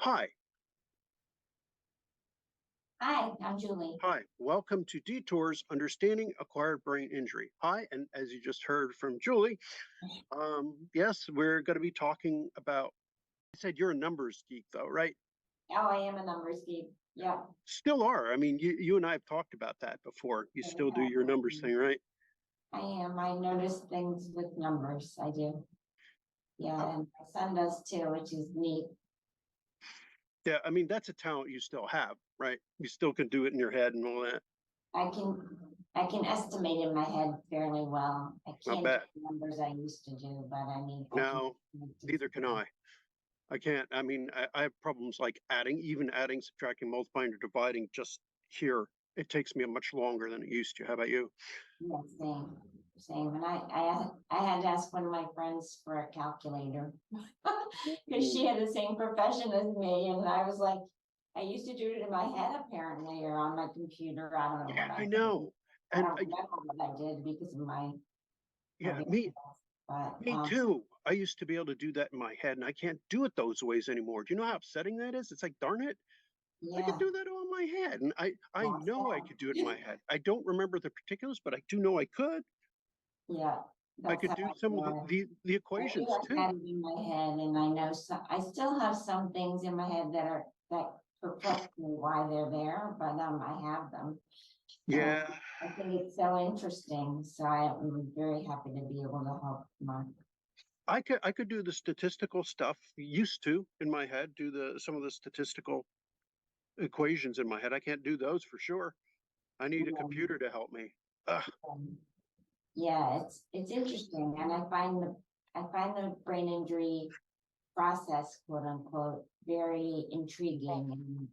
Hi, Hi, I'm Julie. hi. Welcome to Detours Understanding Acquired Brain Injury. Hi, and as you just heard from Julie, yes, we're going to be talking about. I said you're a numbers geek, though, right? Oh, I am a numbers geek. Yeah. Still are. I mean, you and I have talked about that before. You still do your numbers thing, right? I am. I notice things with numbers. I do. Uh, Yeah, and my son does too, which is neat. Yeah, I mean, that's a talent you still have, right? You still can do it in your head and all that. I can I can estimate in my head fairly well. I I can't do bet. the numbers I used to do, but I mean I can Now, estimate neither can decently. I. I can't. I mean, I have problems like even adding, subtracting, multiplying, or dividing just here. It takes me much longer than it used to. How about you? Yeah, same. Same. And I had to ask one of my friends for a calculator because she Mm, had the same profession as me. And I was like, I used to do it in my head apparently, or on my computer. I don't know yeah, what I I did. know. I And don't remember what I did because of my yeah, big but me too. I used to be able to do that in my head, and I can't do it those ways anymore. Do you know how upsetting that is? It's like, darn it, I could yeah, do that all in my head, and I that's know I could do it in that. my head. I don't remember the particulars, but I do know I could. Yeah, I that's could how do I some of the feel. the I knew equations I too. had it in my head, and I know some. I still have some things in my head that perplex me why they're there, but I have them, and Yeah, I think it's so interesting. So I am very happy to be able to help my. I could do the statistical stuff used to in my head, do the some of the statistical equations in my head. I can't do those for sure. I need a Um, computer to help me. Ugh, um, yeah, it's interesting, and I find the brain injury process, quote unquote, very intriguing,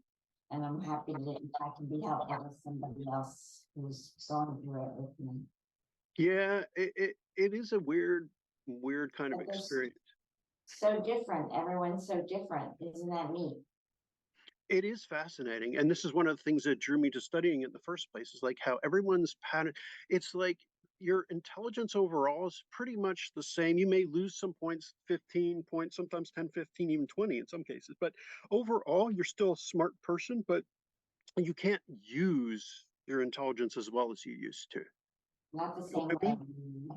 and I'm happy that if I can be helpful to somebody else who's going through it with me. yeah, it is a weird kind of But they're experience. so different. Everyone's so different. Isn't that neat? It is fascinating, and this is one of the things that drew me to studying it in the first place. Is like how everyone's pattern. It's like your intelligence overall is pretty much the same. You may lose some points, 15 points, sometimes 10, 15, even 20 in some cases, but overall, you're still a smart person, but you can't use your intelligence as well as you used to. Not the You know same what I way. mean?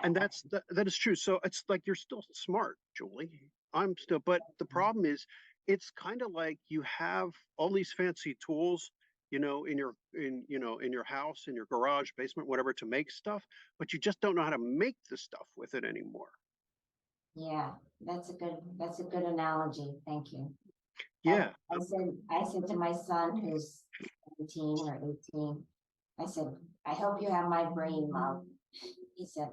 And that is true. So it's like you're still smart, Julie. I'm still, but the problem is, it's kind of like you have all these fancy tools, in your house, in your garage, basement, whatever, to make stuff, but you just don't know how to make the stuff with it anymore. Yeah, that's a good analogy. Thank you. Yeah. I said to my son who's 17 or 18, I said, I hope you have my brain, Mom. He said,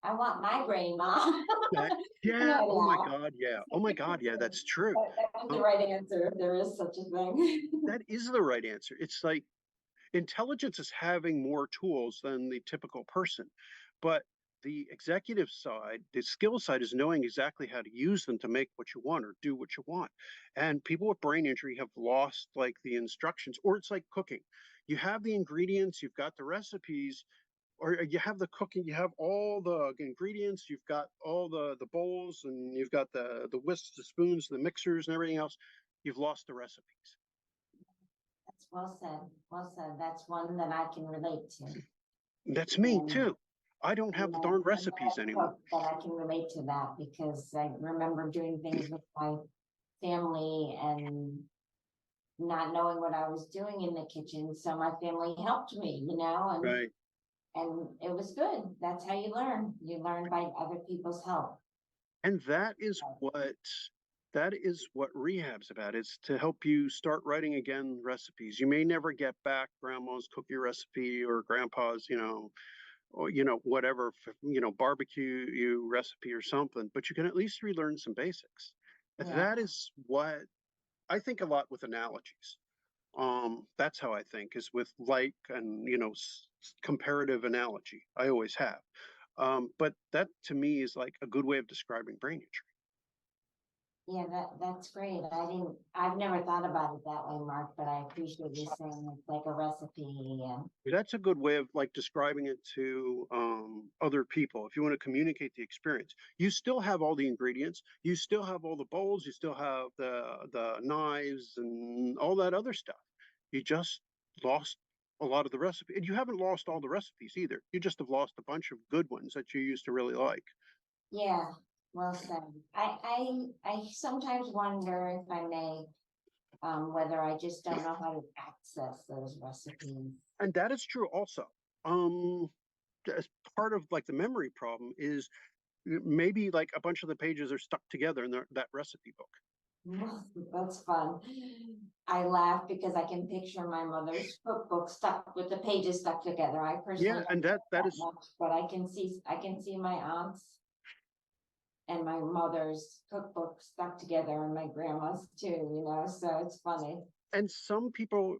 I want my brain, Mom. That, And yeah. I Oh my laughed. God. Yeah. Oh my God. Yeah. That's true. That was the Um, right answer, if there is such a thing. that is the right answer. It's like intelligence is having more tools than the typical person, but the executive side, the skill side, is knowing exactly how to use them to make what you want or do what you want. And people with brain injury have lost like the instructions, or it's like cooking. You have the ingredients, you've got the recipes, or you have the cooking, you have all the ingredients, you've got all the bowls, and you've got the whisks, the spoons, the mixers, and everything else. You've lost the recipes. That's well said. Well said. That's one that I can relate to. That's me And too. I don't have the darn I'm not recipes a anymore. cook, but I can relate to that because I remember doing things with my family and not knowing what I was doing in the kitchen. So my family helped me, Right. and it was good. That's how you learn. You learn by other people's help. And that is what rehab's about. It's to help you start writing again recipes. You may never get back grandma's cookie recipe or grandpa's, or whatever, barbecue you recipe or something, but you can at least relearn some basics. Yeah. That is what I think a lot with analogies. That's how I think is with like and comparative analogy. I always have. But that to me is like a good way of describing brain injury. Yeah, that's great. I've never thought about it that way, Mark, but I appreciate you saying it's like a recipe and, That's a good way of like describing it to other people. If you want to communicate the experience, you still have all the ingredients, you still have all the bowls, you still have the knives and all that other stuff. You just lost a lot of the recipe, and you haven't lost all the recipes either. You just have lost a bunch of good ones that you used to really like. yeah, well said. I sometimes wonder if I may, whether I just don't know how to access those recipes. And that is true also. Um, as part of like the memory problem is maybe like a bunch of the pages are stuck together in that recipe book. That's fun. I laugh because I can picture my mother's cookbook stuck with the pages stuck together. I personally Yeah, don't and get that that is much, but I can see my aunts and my mother's cookbook stuck together and my grandma's too, so it's funny. and some people,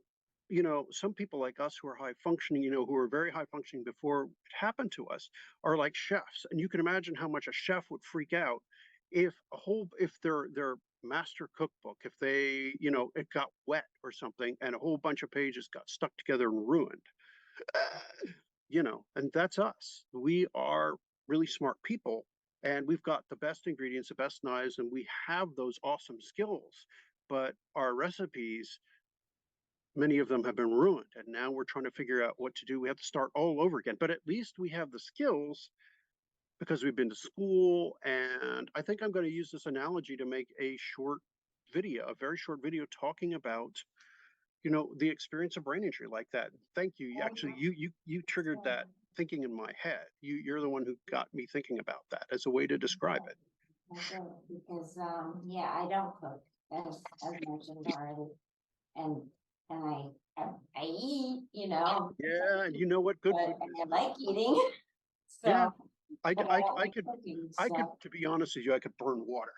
some people like us who are high functioning, who are very high functioning before it happened to us, are like chefs. And you can imagine how much a chef would freak out if their master cookbook, if they, it got wet or something and a whole bunch of pages got stuck together and ruined. And that's us. We are really smart people, and we've got the best ingredients, the best knives, and we have those awesome skills. But our recipes, many of them have been ruined, and now we're trying to figure out what to do. We have to start all over again. But at least we have the skills because we've been to school. And I think I'm going to use this analogy to make a short video, a very short video talking about the experience of brain injury like that. Thank you. Actually, you triggered that thinking in my head. You're the one who got me thinking about that as a way to describe it. Because, yeah, I don't cook, as mentioned already, and, and I eat, Yeah, and you know what good but food and is. I like eating, Yeah, so, but I don't like cooking, I could, so. to be honest with you, I could burn water.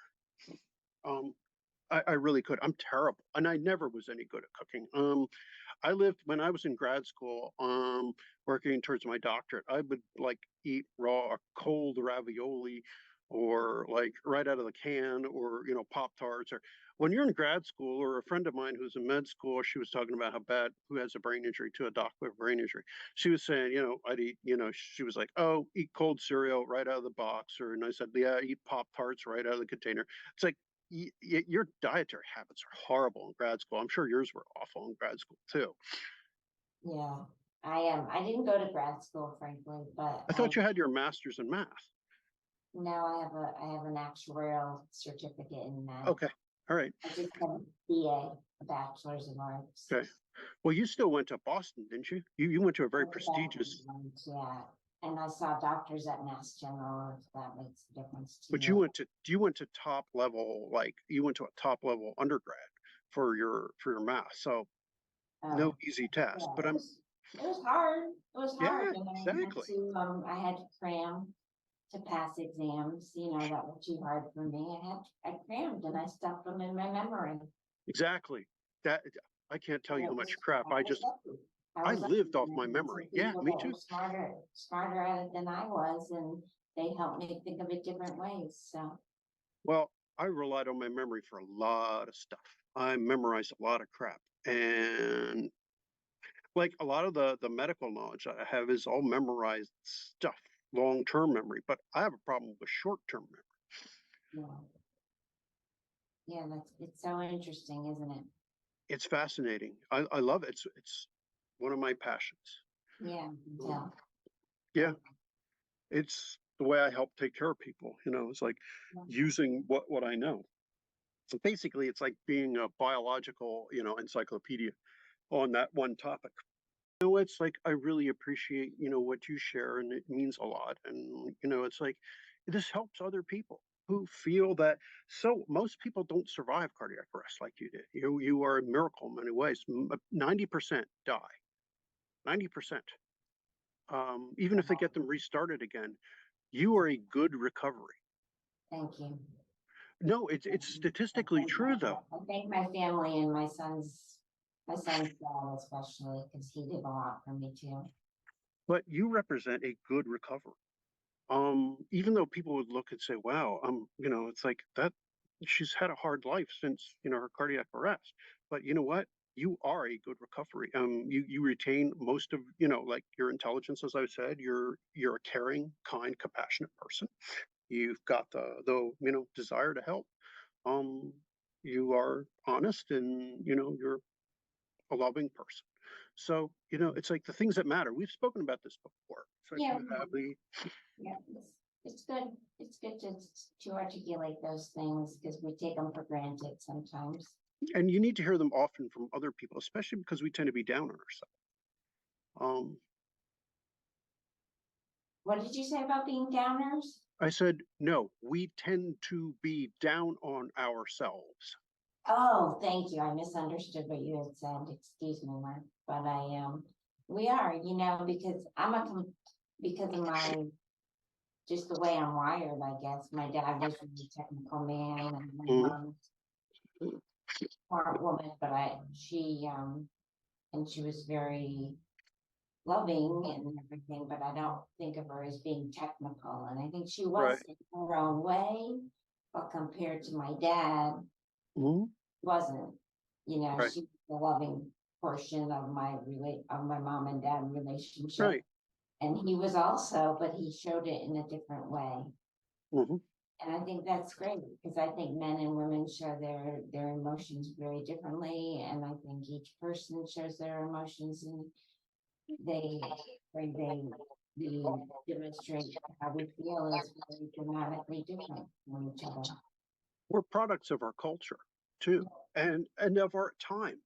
Um, I really could. I'm terrible, and I never was any good at cooking. I lived when I was in grad school, working towards my doctorate. I would like eat raw or cold ravioli, or like right out of the can, or Pop Tarts. Or when you're in grad school, or a friend of mine who's in med school, she was talking about how bad, who has a brain injury, to a doc with a brain injury. She was saying, I'd eat, she was like, oh, eat cold cereal right out of the box, or and I said, yeah, eat Pop Tarts right out of the container. It's like your dietary habits are horrible in grad school. I'm sure yours were awful in grad school too. Yeah, I am. I didn't go to grad school, frankly, but I thought you had your master's in math. now I have an actuarial certificate in that. Okay. All right. I just have a BA, a bachelor's in arts. Okay. Well, you still went to Boston, didn't you? You went to a very Went to bachelor's prestigious, in arts, yeah, and I saw doctors at Mass General, if that makes a difference to but you. you went to top level, like you went to a top level undergrad for your math. So no Oh, easy test. yeah, But it was hard. It was hard, yeah, and exactly. I had to cram to pass exams, that were too hard for me. I crammed and I stuffed them in my memory. Exactly. That I can't tell And you it how was, much crap I was lucky. I I was lucky. lived off And I my had some memory. Yeah, people me that were too. smarter at it than I was, and they helped me think of it different ways. So, Well, I relied on my memory for a lot of stuff. I memorized a lot of crap. And like a lot of the medical knowledge I have is all memorized stuff, long-term memory, but I have a problem with short-term memory. yeah, yeah, it's so interesting, isn't it? It's fascinating. I love it. It's one of my passions. Yeah, I can Um, tell. yeah, it's the way I help take care of people. It's like using what I know. So basically, it's like being a biological, encyclopedia on that one topic. It's like I really appreciate, what you share, and it means a lot. And, it's like this helps other people who feel that. So most people don't survive cardiac arrest like you did. You are a miracle in many ways. 90% die. 90%. Even if they get them restarted again, you are a good recovery. Thank you. No, it's statistically true though. I thank my family and my son's dad especially, because he did a lot for me too. But you represent a good recovery. Even though people would look and say, wow, it's like that she's had a hard life since, her cardiac arrest. But you know what? You are a good recovery. You retain most of, like your intelligence, as I said. You're a caring, kind, compassionate person. You've got the desire to help. Um, you are honest, and you're a loving person. So, it's like the things that matter. We've spoken about this before. It's like Yeah, you have the yeah, it's good. It's good to articulate those things because we take them for granted sometimes. and you need to hear them often from other people, especially because we tend to be down on ourselves. Um, What did you say about being downers? I said, no, we tend to be down on ourselves. Oh, thank you. I misunderstood what you had said. Excuse me, Mark. But we are, because because of just the way I'm wired, I guess. My dad was a really technical man and my Mhm. mom smart woman, but and she was very loving and everything, but I don't think of her as being technical. And I think she was Right. in her own way, but compared to my dad, Mhm. wasn't. Right. She's the loving portion of my mom and dad relationship. Right. And he was also, but he showed it in a different way. Mhm. And I think that's great because I think men and women show their emotions very differently. And I think each person shows their emotions and they they demonstrate how we feel is very dramatically different from each other. We're products of our culture too, and of our time.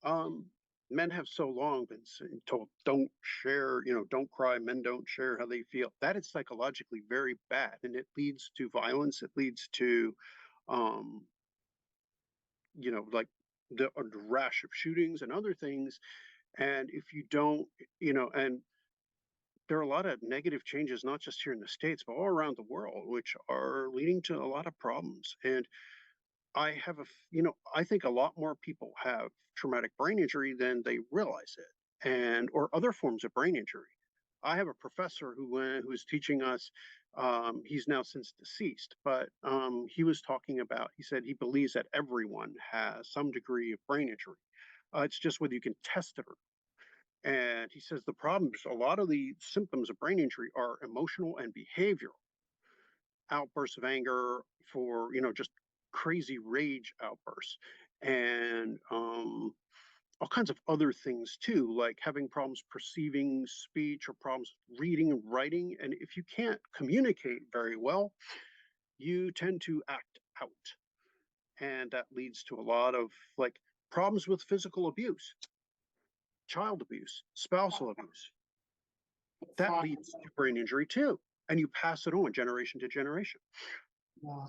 Um, Men have so long been told, don't share, don't cry. Men don't share how they feel. That is psychologically very bad, and it leads to violence. It leads to, um, like the a rash of shootings and other things. And if you don't, and there are a lot of negative changes, not just here in the States, but all around the world, which are leading to a lot of problems. And I think a lot more people have traumatic brain injury than they realize it, and or other forms of brain injury. I have a professor who was teaching us. He's now since deceased, but he was talking about. He said he believes that everyone has some degree of brain injury. It's just whether you can test it or. And he says the problems, a lot of the symptoms of brain injury are emotional and behavioral outbursts of anger, for just crazy rage outbursts, and all kinds of other things too, like having problems perceiving speech or problems reading and writing. And if you can't communicate very well, you tend to act out, and that leads to a lot of like problems with physical abuse, child abuse, spousal abuse. That Exactly. leads to brain injury too, and you pass it on generation to generation. Yeah.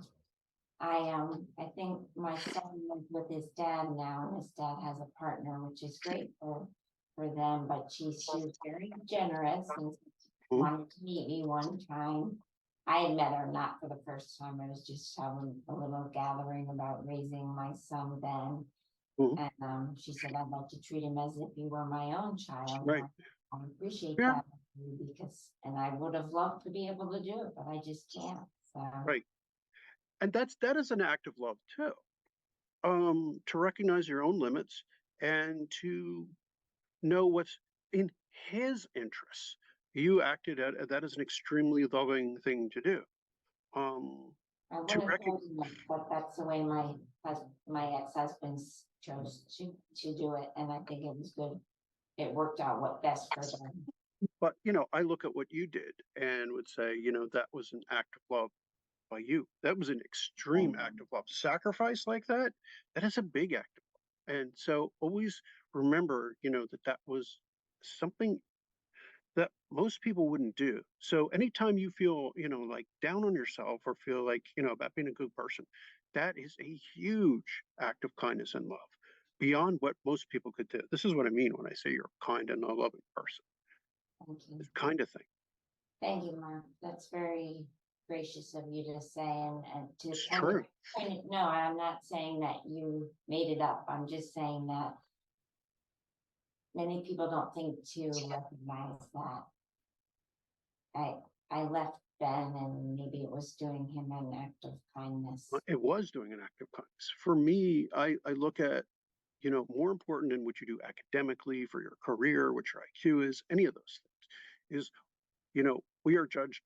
I think my son lives with his dad now, and his dad has a partner, which is great for them. But she was very generous and Mhm. wanted to meet me one time. I had met her not for the first time. I was just having a little gathering about raising my son then. Mhm. And she said, I'd like to treat him as if he were my own child. Right. I appreciate Yeah. that because, and I would have loved to be able to do it, but I just can't. So, Right. And that is an act of love too. To recognize your own limits and to know what's in his interests. You acted at that is an extremely loving thing to do. I To wouldn't recognize, blame them, but that's the way my ex-husbands chose to do it, and I think it was good. It worked out what best for them. but I look at what you did and would say, that was an act of love by you. That was an extreme act of love. Sacrifice like that, that is a big act of love. And so always remember, that was something that most people wouldn't do. So anytime you feel, like down on yourself or feel like, about being a good person, that is a huge act of kindness and love beyond what most people could do. This is what I mean when I say you're a kind and a loving person. Thank you. This kind of thing. Thank you, Mark. That's very gracious of you to say and to It's kind of true. no, I'm not saying that you made it up. I'm just saying that many people don't think to recognize that I I left Ben, and maybe it was doing him an act of kindness. It was doing an act of kindness. For me, I look at, more important than what you do academically for your career, what your IQ is, any of those things, is, we are judged,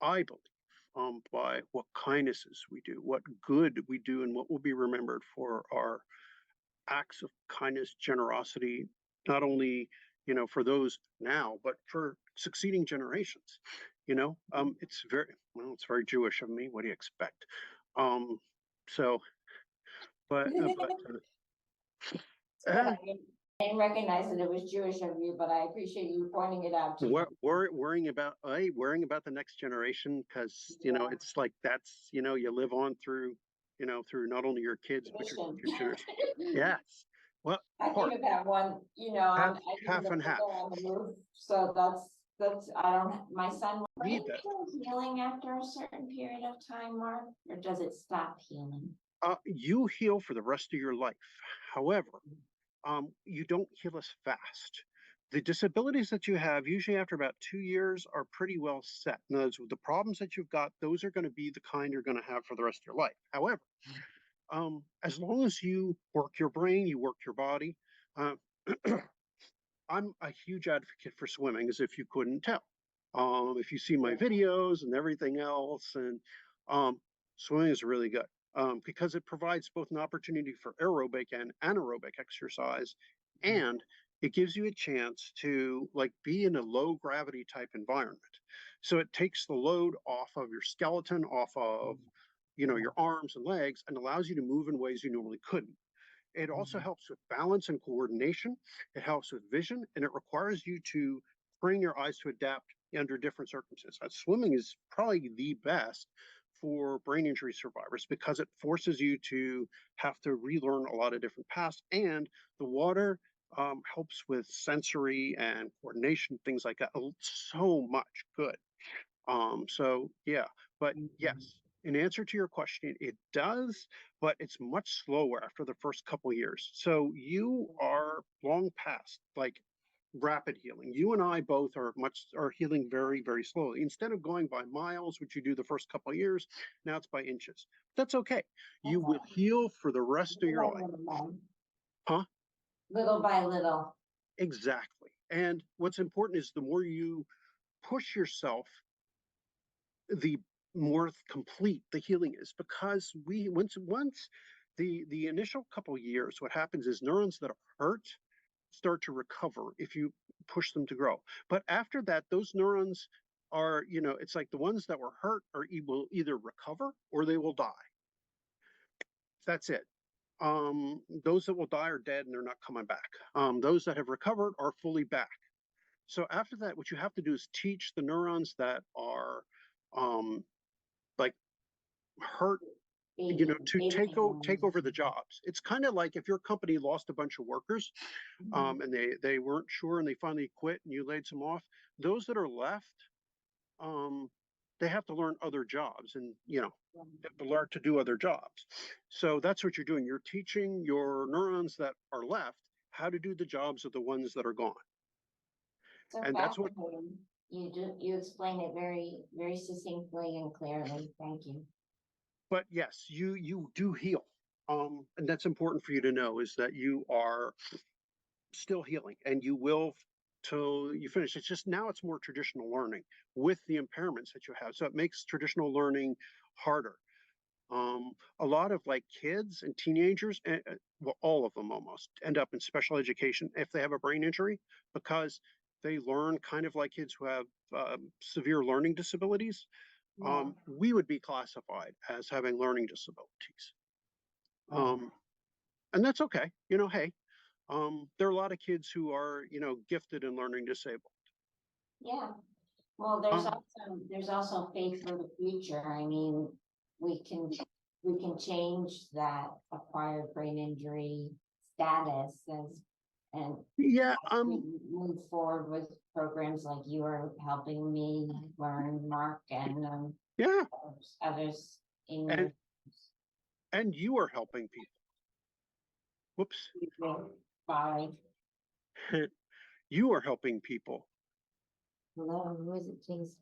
I believe, by what kindnesses we do, what good we do, and what will be remembered for our acts of kindness, generosity, not only, for those now, but for succeeding generations. It's very Jewish of me. What do you expect? Um, so, But uh, I didn't recognize that it was Jewish of you, but I appreciate you pointing it out to me. worrying about the next generation, because Yeah. it's like that's, you live on through, through not only your kids but your Tradition. future generations. Yes. Well, I part think of that one, half I leave half the and half. window on the roof, so I don't, my son, Need brain that. healing after a certain period of time, Mark, or does it stop healing? You heal for the rest of your life. However, you don't heal as fast. The disabilities that you have, usually after about 2 years, are pretty well set. In other words, the problems that you've got, those are going to be the kind you're going to have for the rest of your life. However, as long as you work your brain, you work your body. Uh, I'm a huge advocate for swimming, as if you couldn't tell. If you see my videos and everything else, and swimming is really good, because it provides both an opportunity for aerobic and anaerobic exercise, and it gives you a chance to like be in a low gravity type environment. So it takes the load off of your skeleton, off of your arms and legs, and allows you to move in ways you normally couldn't. It also helps with balance and coordination. It helps with vision, and it requires you to train your eyes to adapt under different circumstances. Swimming is probably the best for brain injury survivors because it forces you to have to relearn a lot of different paths, and the water helps with sensory and coordination, things like that. So much good. So yeah, but yes, in answer to your question, it does, but it's much slower after the first couple years. So you are long past like rapid healing. You and I both are healing very, very slowly. Instead of going by miles, which you do the first couple of years, now it's by inches. That's okay. You will heal for the rest of your life. Huh? Little by little. Exactly. And what's important is the more you push yourself, the more complete the healing is, because once the initial couple years, what happens is neurons that are hurt start to recover if you push them to grow. But after that, those neurons are, it's like the ones that were hurt will either recover or they will die. That's it. Those that will die are dead and they're not coming back. Those that have recovered are fully back. So after that, what you have to do is teach the neurons that are um, like hurt, to take over the jobs. It's kind of like if your company lost a bunch of workers, and they weren't sure and they finally quit and you laid some off. Those that are left, um, they have to learn other jobs, and have to learn to do other jobs. So that's what you're doing. You're teaching your neurons that are left how to do the jobs of the ones that are gone. So And that's what. fascinating. You explain it very, very succinctly and clearly. Thank you. But yes, you do heal. And that's important for you to know, is that you are still healing and you will till you finish. It's just now it's more traditional learning with the impairments that you have. So it makes traditional learning harder. A lot of like kids and teenagers, well, all of them almost end up in special education if they have a brain injury, because they learn kind of like kids who have severe learning disabilities. We would be classified as having learning disabilities. And that's okay. Hey, there are a lot of kids who are, gifted and learning disabled. Yeah. Well, there's also faith for the future. I mean, we can change that acquired brain injury status and Yeah, move forward with programs like you are helping me learn, Mark, and yeah, others in and and you are helping people. Whoops. Bye. You are helping people. Hello, who is it, please?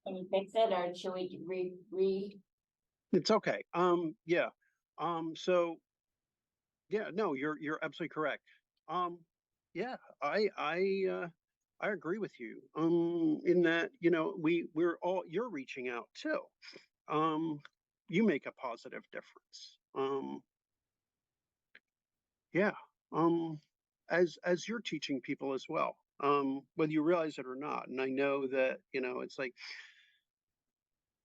Can you fix it or should we It's okay. Yeah. So yeah, no, you're absolutely correct. Um, yeah, I agree with you. In that, we're all you're reaching out too. Um, you make a positive difference. Yeah. Um, as you're teaching people as well, whether you realize it or not. And I know that, it's like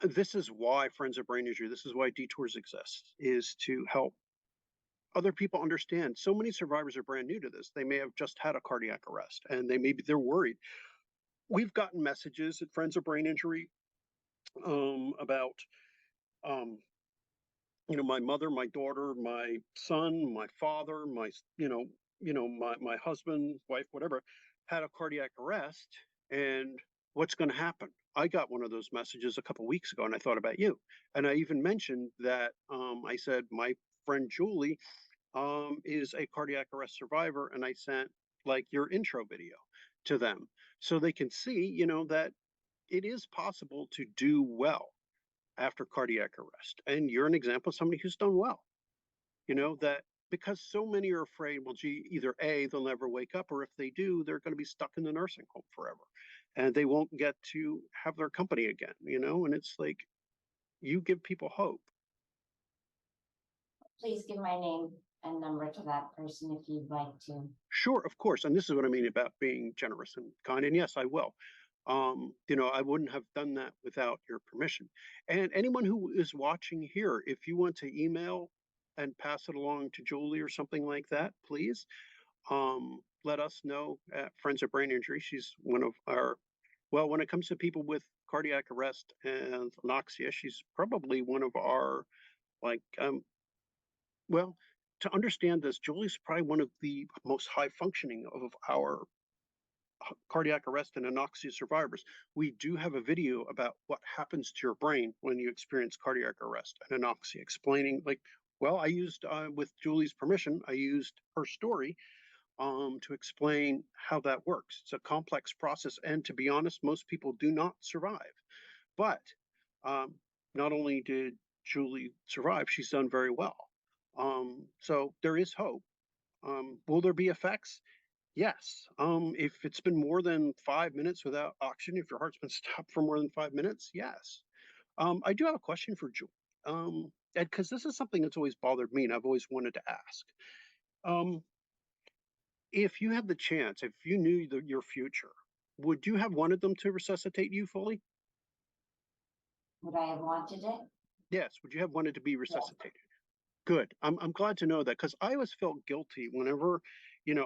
this is why Friends of Brain Injury, this is why detours exist, is to help other people understand. So many survivors are brand new to this. They may have just had a cardiac arrest and they're worried. We've gotten messages at Friends of Brain Injury about um, my mother, my daughter, my son, my father, my husband, wife, whatever, had a cardiac arrest, and what's going to happen? I got one of those messages a couple weeks ago, and I thought about you, and I even mentioned that I said my friend Julie is a cardiac arrest survivor, and I sent like your intro video to them so they can see, that it is possible to do well after cardiac arrest. And you're an example of somebody who's done well, that because so many are afraid, well, gee, either A, they'll never wake up, or if they do, they're going to be stuck in the nursing home forever and they won't get to have their company again, and it's like you give people hope. please give my name and number to that person if you'd like to? Sure, of course. And this is what I mean about being generous and kind. And yes, I will. I wouldn't have done that without your permission. And anyone who is watching here, if you want to email and pass it along to Julie or something like that, please let us know at Friends of Brain Injury. She's one of our, well, when it comes to people with cardiac arrest and anoxia, she's probably one of our, like, well, to understand this, Julie's probably one of the most high functioning of our cardiac arrest and anoxia survivors. We do have a video about what happens to your brain when you experience cardiac arrest and anoxia, explaining like, well, I used, with Julie's permission, I used her story to explain how that works. It's a complex process. And to be honest, most people do not survive. But um, not only did Julie survive, she's done very well. So there is hope. Will there be effects? Yes. If it's been more than 5 minutes without oxygen, if your heart's been stopped for more than 5 minutes, yes. I do have a question for Julie. Ed, because this is something that's always bothered me and I've always wanted to ask. Um, if you had the chance, if you knew your future, would you have wanted them to resuscitate you fully? Would I have wanted it? Yes. Would you have wanted to be resuscitated? Good. I'm glad to know that because I always felt guilty whenever,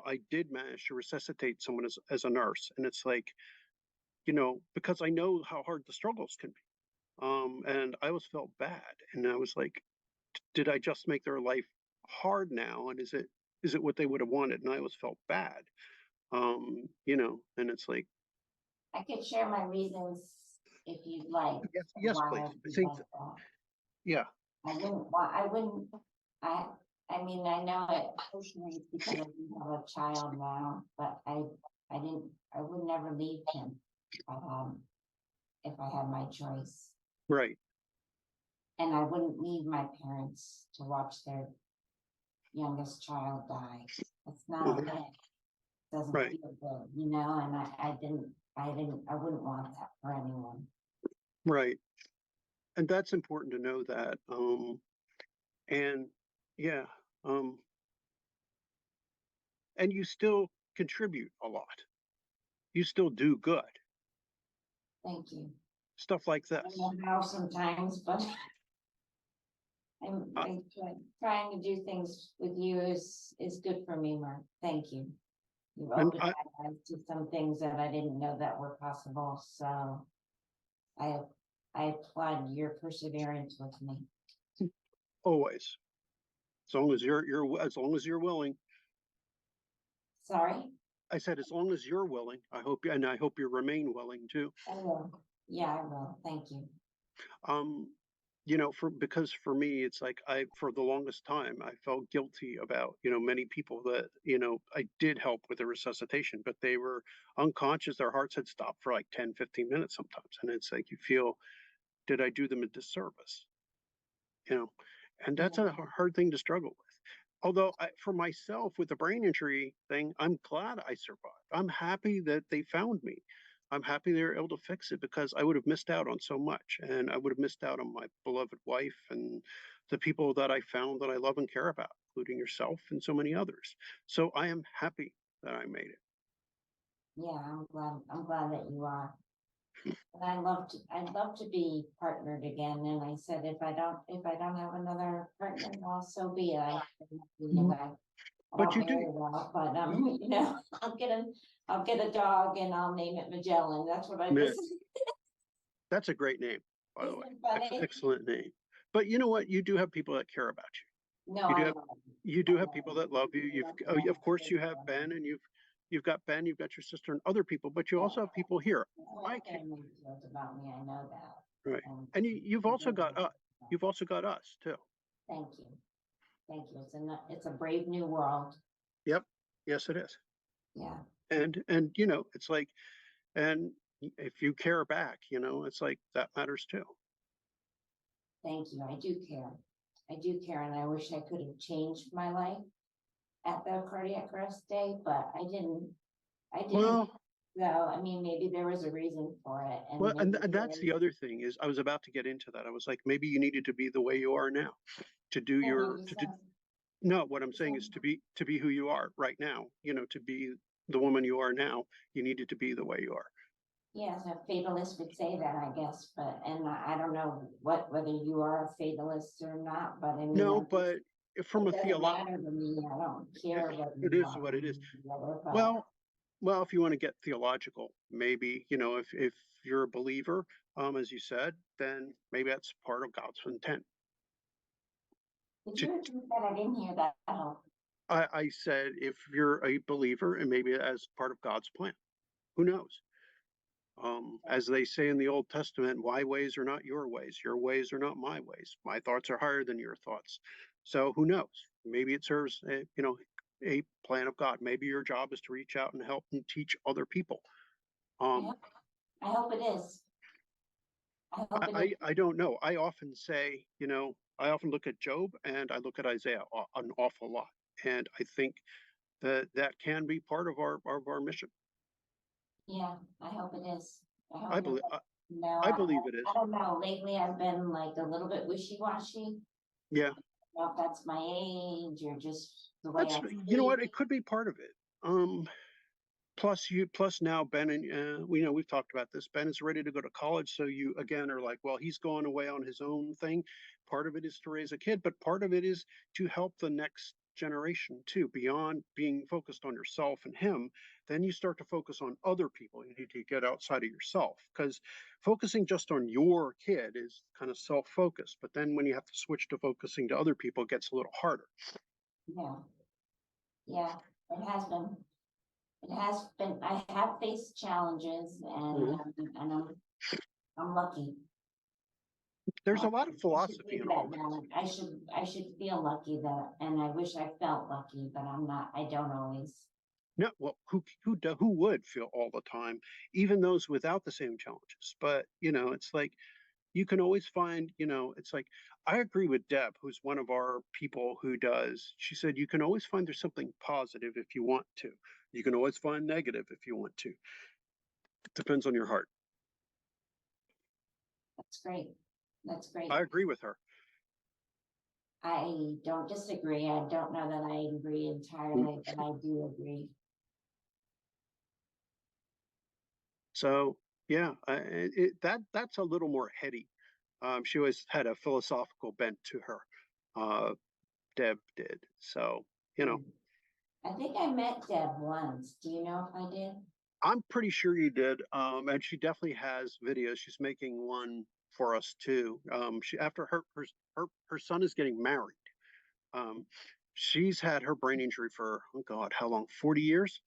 I did manage to resuscitate someone as a nurse. And it's like, because I know how hard the struggles can be. And I always felt bad. And I was like, did I just make their life hard now? And is it what they would have wanted? And I always felt bad. And it's like, I could share my reasons if you'd like, yes, yes, why please. I I would think, like that. yeah, I wouldn't, I mean, I know it personally it's because I do have a child now, but I would never leave him. If I had my choice, right, and I wouldn't leave my parents to watch their youngest child die. It's not mhm, okay. Doesn't right, feel good, and I wouldn't want that for anyone. right. And that's important to know that. And yeah, um, and you still contribute a lot. You still do good. Thank you. Stuff like I don't know this. how sometimes, but Uh, trying to do things with you is good for me, Mark. Thank you. You've and opened my eyes to some things that I didn't know that were possible, so I I applaud your perseverance with me. always, as long as you're willing. Sorry? I said, as long as you're willing, and I hope you remain willing too. I will. Yeah, I will. Thank you. Um, you know, because for me, it's like for the longest time, I felt guilty about, many people that, I did help with the resuscitation, but they were unconscious. Their hearts had stopped for like 10, 15 minutes sometimes. And it's like, you feel, did I do them a disservice? You know, and that's a Yeah, hard thing to struggle with. Although for myself with the brain injury thing, I'm glad I survived. I'm happy that they found me. I'm happy they were able to fix it because I would have missed out on so much, and I would have missed out on my beloved wife and the people that I found that I love and care about, including yourself and so many others. So I am happy that I made it. yeah, I'm glad that you are. And I'd love to be partnered again, and I said, if I don't have another partner, well, so be it. I But don't you marry do. well, but, I'll get a dog and I'll name it Magellan, that's what I Yeah, just. that's a great name, by the Isn't way. it funny? Excellent name. But you know what? You do have people that care about No, you. You do I have know. you I do have people know. that love you. Of course you have Ben, and you've got Ben, you've got your sister and other people, but you Yeah, also have people here. my I whole care, family feels about me, I know that. right? And And you've I'm also very got happy about you've also got us too. that. Thank you, it's a brave new world, Yep. Yes, it is. yeah, And it's like, and if you care back, it's like that matters too. thank you, I do care. I do care, and I wish I could have changed my life at the cardiac arrest day, but I didn't. Well, So, I mean, maybe there was a reason for it, and well, maybe and there that's is. the other thing is I was about to get into that. I was like, maybe you needed to be the way you are now to do Oh, your maybe to do. so. No, what I'm saying is to be who you are right now. To be the woman you are now. You needed to be the way you are. Yes, a fatalist would say that, I guess, but, and I don't know whether you are a fatalist or not, but I mean, No, but from it a doesn't matter to me, I don't care what it you is are, what it is. whatever, but Well, well, if you want to get theological, maybe, if you're a believer, as you said, then maybe that's part of God's intent. did To, you repeat that? I didn't hear that. Oh, I said, if you're a believer and maybe as part of God's plan, who knows? As they say in the Old Testament, my ways are not your ways are not my ways. My thoughts are higher than your thoughts. So who knows? Maybe it serves a plan of God. Maybe your job is to reach out and help and teach other people. I Um, hope, I hope it is. I hope it is. I don't know. I often say, I often look at Job and I look at Isaiah an awful lot, and I think that that can be part of our mission. Yeah, I hope it is. I I hope it believe is. No, I believe it I is. don't know. Lately, I've been like a little bit wishy-washy. Yeah, I don't know if that's my age or just the way that's I you know think. what, it could be part of it. Plus now Ben and we know we've talked about this. Ben is ready to go to college, so you again are like, well, he's going away on his own thing. Part of it is to raise a kid, but part of it is to help the next generation too. Beyond being focused on yourself and him, then you start to focus on other people. You need to get outside of yourself because focusing just on your kid is kind of self-focused. But then when you have to switch to focusing to other people, it gets a little harder. Yeah, yeah, it has been. It has been, I have faced challenges Mhm. and I'm lucky. There's a lot of I should philosophy think in all that this. now. I should feel lucky that, and I wish I felt lucky, but I'm not, I don't always. No, well, who would feel all the time, even those without the same challenges? But it's like you can always find, it's like I agree with Deb, who's one of our people who does. She said you can always find there's something positive if you want to. You can always find negative if you want to. It depends on your heart. That's great. That's great. I agree with her. I don't disagree. I don't know that I agree Mm. entirely, but I do agree. So yeah, that's a little more heady. She always had a philosophical bent to her. Uh, Deb did. So, Mm. I think I met Deb once. Do you know if I did? I'm pretty sure you did. And she definitely has videos. She's making one for us too. She after her son is getting married. She's had her brain injury for, oh God, how long? 40 years.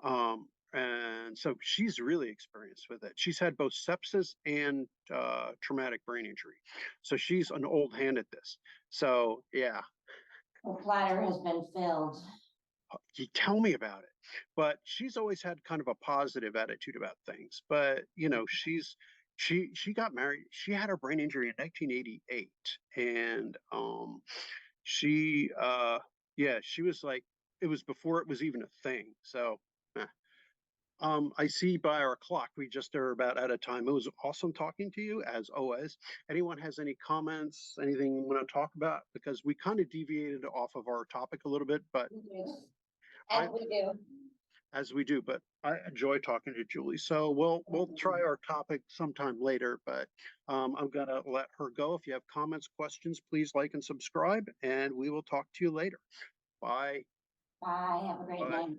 Um, And so she's really experienced with it. She's had both sepsis and traumatic brain injury. So she's an old hand at this. So yeah, The platter has been filled. you tell me about it. But she's always had kind of a positive attitude about things. But you know, she got married. She had her brain injury in 1988, and she yeah, she was like, it was before it was even a thing. So eh. I see by our clock, we just are about out of time. It was awesome talking to you as always. Anyone has any comments, anything you want to talk about? Because we kind of deviated off of our topic a little bit, but We do. I, And we do. as we do, but I enjoy talking to Julie. So we'll try our topic sometime later, but I'm gonna let her go. If you have comments, questions, please like and subscribe, and we will talk to you later. Bye. Bye, have a great Bye. night.